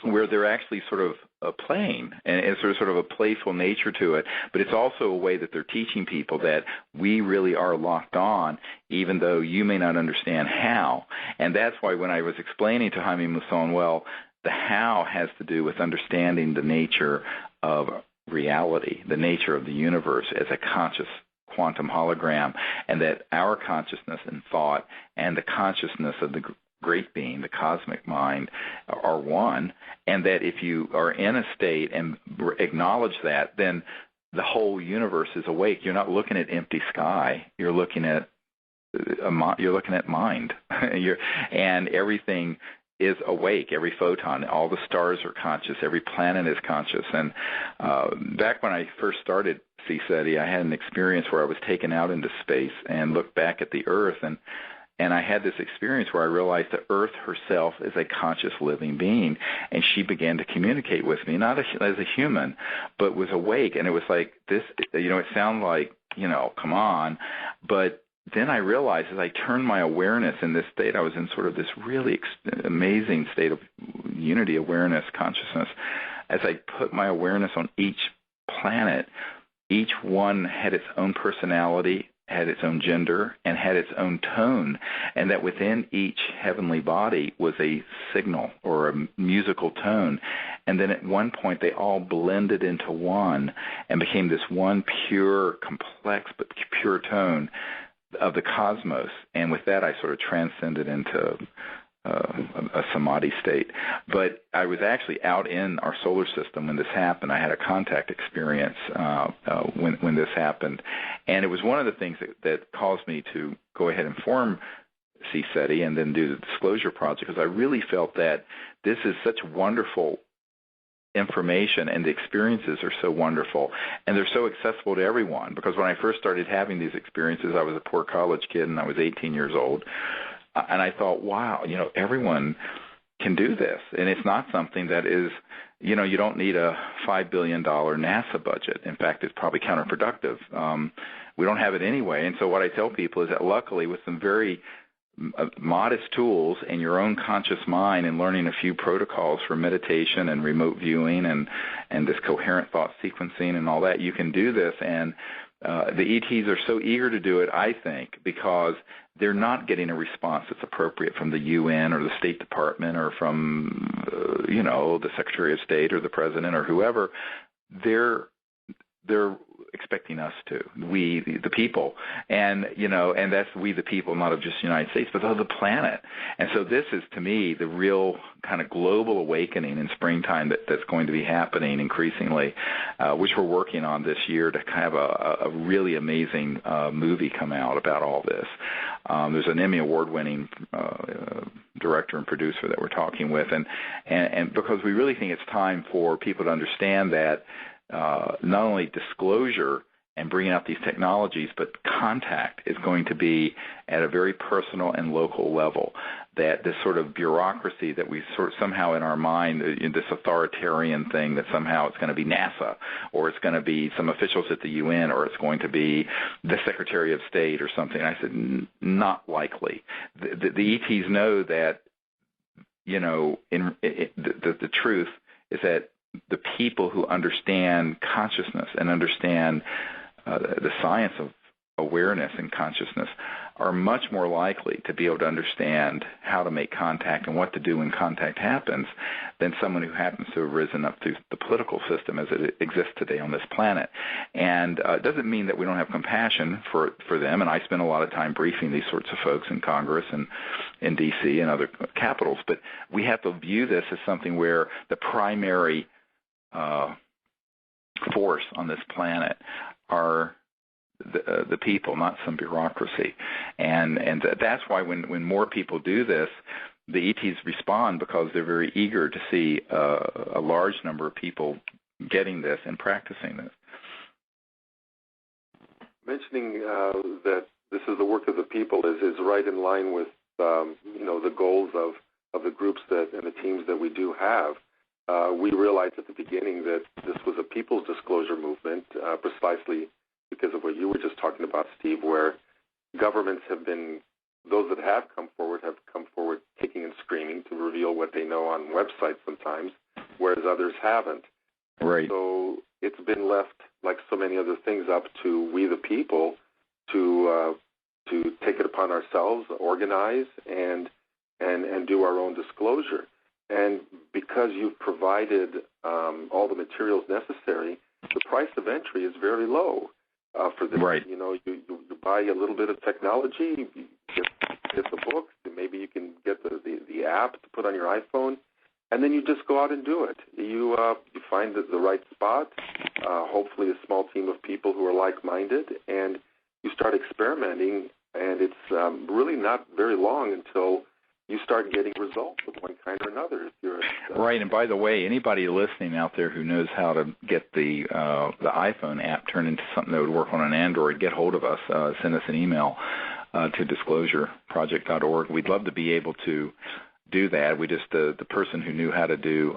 where they're actually sort of playing, and it's sort of a playful nature to it, but it's also a way that they're teaching people that we really are locked on, even though you may not understand how. And that's why when I was explaining to Jaime Musson, well, the how has to do with understanding the nature of reality, the nature of the universe as a conscious quantum hologram, and that our consciousness and thought and the consciousness of the great being, the cosmic mind, are one, and that if you are in a state and acknowledge that, then the whole universe is awake. You're not looking at empty sky. You're looking at mind, and everything is awake. Every photon, all the stars are conscious. Every planet is conscious. And back when I first started CSETI, I had an experience where I was taken out into space and looked back at the Earth, and I had this experience where I realized that Earth herself is a conscious living being, and she began to communicate with me, not as a human, but was awake. And it was like this, it sounded like, come on. But then I realized as I turned my awareness in this state, I was in sort of this really amazing state of unity, awareness, consciousness. As I put my awareness on each planet, each one had its own personality, had its own gender, and had its own tone, and that within each heavenly body was a signal or a musical tone. And then at one point they all blended into one and became this one pure, complex, but pure tone of the cosmos. And with that I sort of transcended into a samadhi state. But I was actually out in our solar system when this happened. I had a contact experience when this happened. And it was one of the things that caused me to go ahead and form CSETI and then do the disclosure project, because I really felt that this is such wonderful information, and the experiences are so wonderful, and they're so accessible to everyone. Because when I first started having these experiences, I was a poor college kid, and I was 18 years old. And I thought, wow, everyone can do this. And it's not something that is, you don't need a $5 billion NASA budget. In fact, it's probably counterproductive. We don't have it anyway. And so what I tell people is that luckily with some very modest tools and your own conscious mind and learning a few protocols for meditation and remote viewing and this coherent thought sequencing and all that, you can do this. And the ETs are so eager to do it, I think, because they're not getting a response that's appropriate from the UN or the State Department or from, the Secretary of State or the President or whoever. They're expecting us to, we, the people, and that's we the people, not of just the United States, but of the planet. And so this is, to me, the real kind of global awakening in springtime that's going to be happening increasingly, which we're working on this year to kind of a really amazing movie come out about all this. There's an Emmy Award-winning director and producer that we're talking with, and because we really think it's time for people to understand that not only disclosure and bringing out these technologies, but contact is going to be at a very personal and local level. That this sort of bureaucracy that we sort of somehow in our mind, in this authoritarian thing, that somehow it's going to be NASA, or it's going to be some officials at the UN, or it's going to be the Secretary of State or something. I said, not likely. The ETs know that, the truth is that the people who understand consciousness and understand the science of awareness and consciousness are much more likely to be able to understand how to make contact and what to do when contact happens than someone who happens to have risen up through the political system as it exists today on this planet. And it doesn't mean that we don't have compassion for them, and I spend a lot of time briefing these sorts of folks in Congress and in D.C. and other capitals, but we have to view this as something where the primary force on this planet are the people, not some bureaucracy. And that's why when more people do this, the ETs respond, because they're very eager to see a large number of people getting this and practicing this. mentioning that this is the work of the people is right in line with the goals of the groups and the teams that we do have. We realized at the beginning that this was a people's disclosure movement, precisely because of what you were just talking about, Steve, where governments those that have come forward kicking and screaming to reveal what they know on websites sometimes, whereas others haven't. Right. So it's been left, like so many other things, up to we the people to take it upon ourselves, organize, and do our own disclosure. And because you've provided all the materials necessary, the price of entry is very low for this. Right. You buy a little bit of technology, you get the books, and maybe you can get the app to put on your iPhone, and then you just go out and do it. You find the right spot, hopefully a small team of people who are like-minded, and you start experimenting, and it's really not very long until you start getting results of one kind or another. Right, and by the way, anybody listening out there who knows how to get the iPhone app turned into something that would work on an Android, get hold of us, send us an email to disclosureproject.org. We'd love to be able to do that. We just the person who knew how to do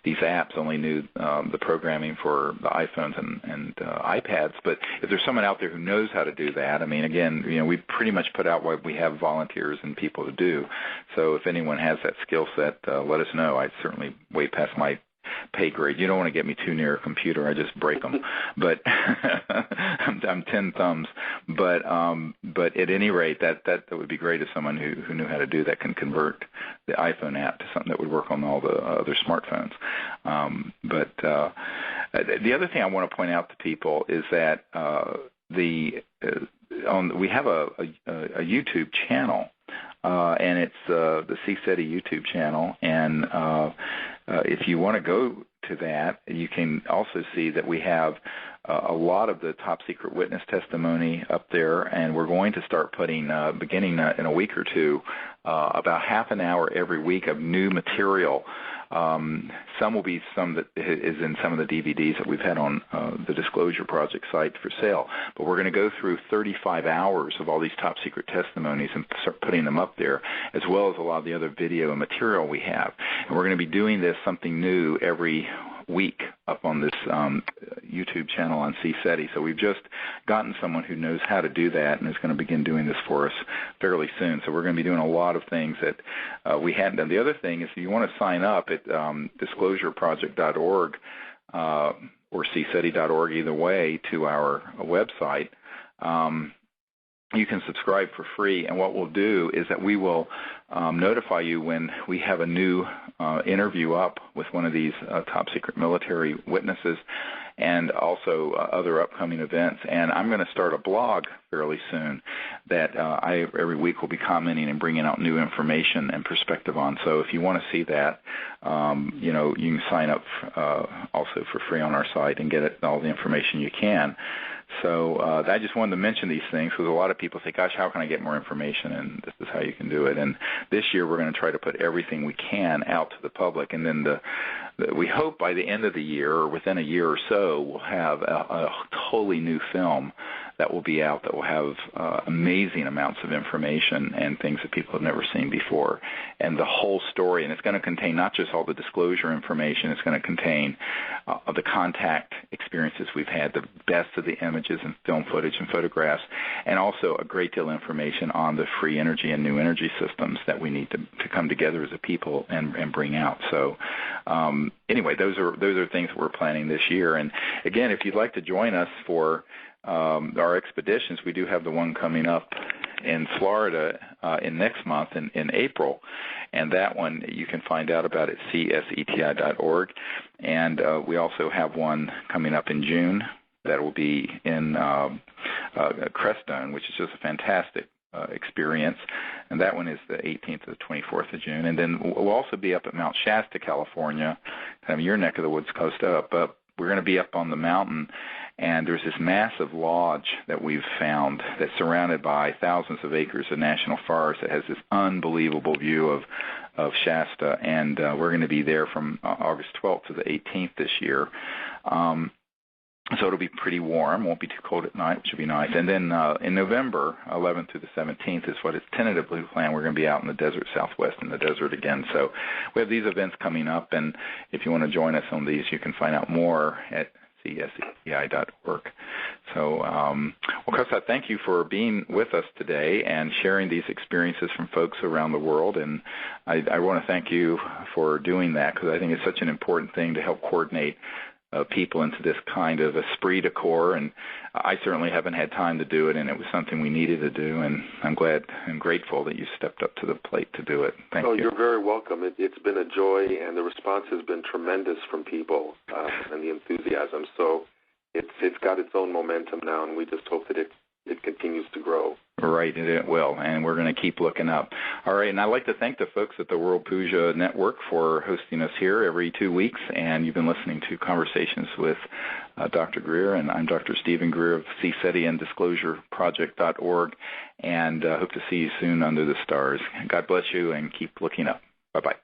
these apps only knew the programming for the iPhones and iPads. But if there's someone out there who knows how to do that, I mean, again, we pretty much put out what we have volunteers and people to do. So if anyone has that skill set, let us know. I'd certainly way past my pay grade. You don't want to get me too near a computer. I just break them. But I'm 10 thumbs. But at any rate, that would be great if someone who knew how to do that can convert the iPhone app to something that would work on all the other smartphones. But the other thing I want to point out to people is that we have a YouTube channel. And it's the CSETI YouTube channel, and if you want to go to that, you can also see that we have a lot of the top secret witness testimony up there, and we're going to start putting, beginning in a week or two, about half an hour every week of new material. Some will be some that is in some of the DVDs that we've had on the Disclosure Project site for sale. But we're going to go through 35 hours of all these top secret testimonies and start putting them up there, as well as a lot of the other video and material we have. And we're going to be doing something new every week up on this YouTube channel on CSETI. So we've just gotten someone who knows how to do that and is going to begin doing this for us fairly soon. So we're going to be doing a lot of things that we hadn't done. The other thing is if you want to sign up at disclosureproject.org or cseti.org, either way, to our website, you can subscribe for free, and what we'll do is that we will notify you when we have a new interview up with one of these top secret military witnesses, and also other upcoming events. And I'm going to start a blog fairly soon that I every week will be commenting and bringing out new information and perspective on. So if you want to see that, you can sign up also for free on our site and get all the information you can. So I just wanted to mention these things because a lot of people say, gosh, how can I get more information? And this is how you can do it. And this year we're going to try to put everything we can out to the public. And then we hope by the end of the year or within a year or so, we'll have a totally new film that will be out that will have amazing amounts of information and things that people have never seen before. And the whole story, and it's going to contain not just all the disclosure information, it's going to contain the contact experiences we've had, the best of the images and film footage and photographs, and also a great deal of information on the free energy and new energy systems that we need to come together as a people and bring out. So anyway, those are things that we're planning this year. And again, if you'd like to join us for our expeditions, we do have the one coming up in Florida in next month in April, and that one you can find out about at cseti.org. And we also have one coming up in June that will be in Crestone, which is just a fantastic experience, and that one is the 18th to the 24th of June. And then we'll also be up at Mount Shasta, California, kind of your neck of the woods, coast up. But we're going to be up on the mountain, and there's this massive lodge that we've found that's surrounded by thousands of acres of national forest that has this unbelievable view of Shasta, and we're going to be there from August 12th to the 18th this year. So it'll be pretty warm, won't be too cold at night, which should be nice. And then in November 11th through the 17th is what is tentatively planned. We're going to be out in the desert, Southwest in the desert again. So we have these events coming up, and if you want to join us on these, you can find out more at CE-5.org. So, well, Kosta, thank you for being with us today and sharing these experiences from folks around the world. And I want to thank you for doing that, because I think it's such an important thing to help coordinate people into this kind of esprit de corps, and I certainly haven't had time to do it, and it was something we needed to do, and I'm glad and grateful that you stepped up to the plate to do it. Thank you. You're very welcome. It's been a joy, and the response has been tremendous from people and the enthusiasm. So it's got its own momentum now, and we just hope that it continues to grow. Right, it will, and we're going to keep looking up. All right, and I'd like to thank the folks at the World Puja Network for hosting us here every 2 weeks, and you've been listening to Conversations with Dr. Greer, and I'm Dr. Stephen Greer of CSETI and DisclosureProject.org, and hope to see you soon under the stars. God bless you, and keep looking up. Bye-bye.